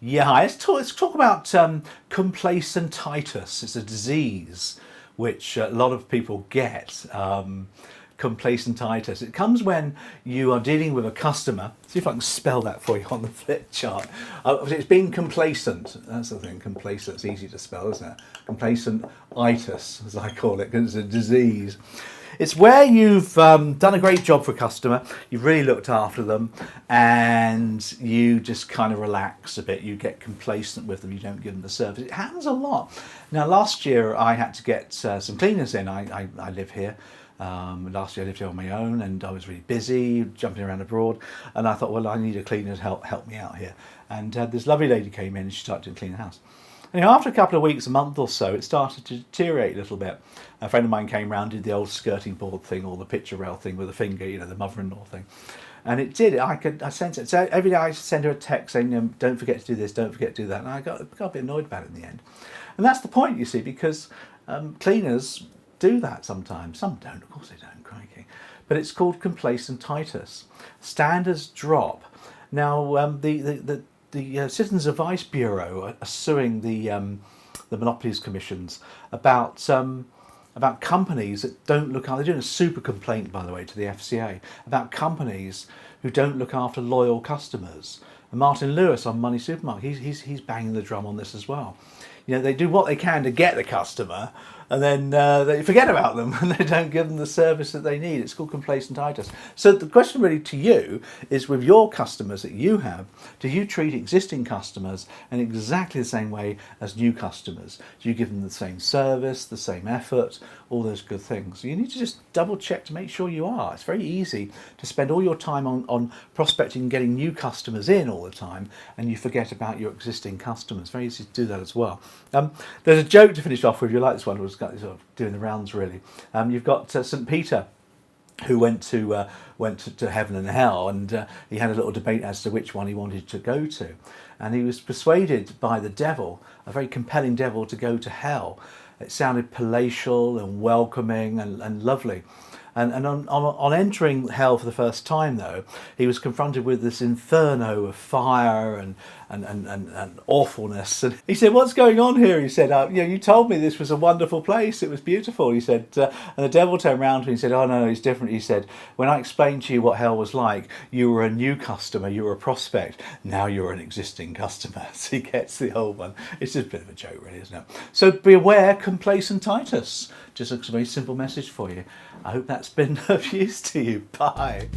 Yeah, let's talk about complacentitis. It's a disease which a lot of people get. Complacentitis. It comes when you are dealing with a customer. See if I can spell that for you on the flip chart. It's being complacent. That's the thing. Complacent. It's easy to spell, isn't it? Complacentitis, as I call it, because it's a disease. It's where you've done a great job for a customer, you've really looked after them, and you just kind of relax a bit. You get complacent with them, you don't give them the service. It happens a lot. Now, last year I had to get some cleaners in. I live here. Last year I lived here on my own, and I was really busy jumping around abroad, and I thought, well, I need a cleaner to help me out here. And this lovely lady came in and she started to clean the house. And after a couple of weeks, a month or so, it started to deteriorate a little bit. A friend of mine came round, did the old skirting board thing, or the picture rail thing with a finger, the mother-in-law thing. And it did. I sensed it. So every day I send her a text saying, don't forget to do this, don't forget to do that. And I got a bit annoyed about it in the end. And that's the point, you see, because cleaners do that sometimes. Some don't, of course they don't, crikey. But it's called complacentitis. Standards drop. Now, the Citizens Advice Bureau are suing the Monopolies Commissions about companies that don't look after. They're doing a super complaint, by the way, to the FCA about companies who don't look after loyal customers. And Martin Lewis on Money Supermarket, he's banging the drum on this as well. They do what they can to get the customer, and then they forget about them and they don't give them the service that they need. It's called complacentitis. So the question really to you is, with your customers that you have, do you treat existing customers in exactly the same way as new customers? Do you give them the same service, the same effort, all those good things? You need to just double check to make sure you are. It's very easy to spend all your time on prospecting and getting new customers in all the time, and you forget about your existing customers. Very easy to do that as well. There's a joke to finish off with. You like this one? It was sort of doing the rounds really. You've got St. Peter, who went to heaven and hell, and he had a little debate as to which one he wanted to go to, and he was persuaded by the devil, a very compelling devil, to go to hell. It sounded palatial and welcoming and lovely. And on entering hell for the first time, though, he was confronted with this inferno of fire and awfulness. And he said, "What's going on here?" He said, "You told me this was a wonderful place. It was beautiful." He said, and the devil turned around to him and said, "Oh no, it's different." He said, "When I explained to you what hell was like, you were a new customer, you were a prospect. Now you're an existing customer." So he gets the old one. It's just a bit of a joke, really, isn't it? So beware complacentitis. Just a very simple message for you. I hope that's been of use to you. Bye.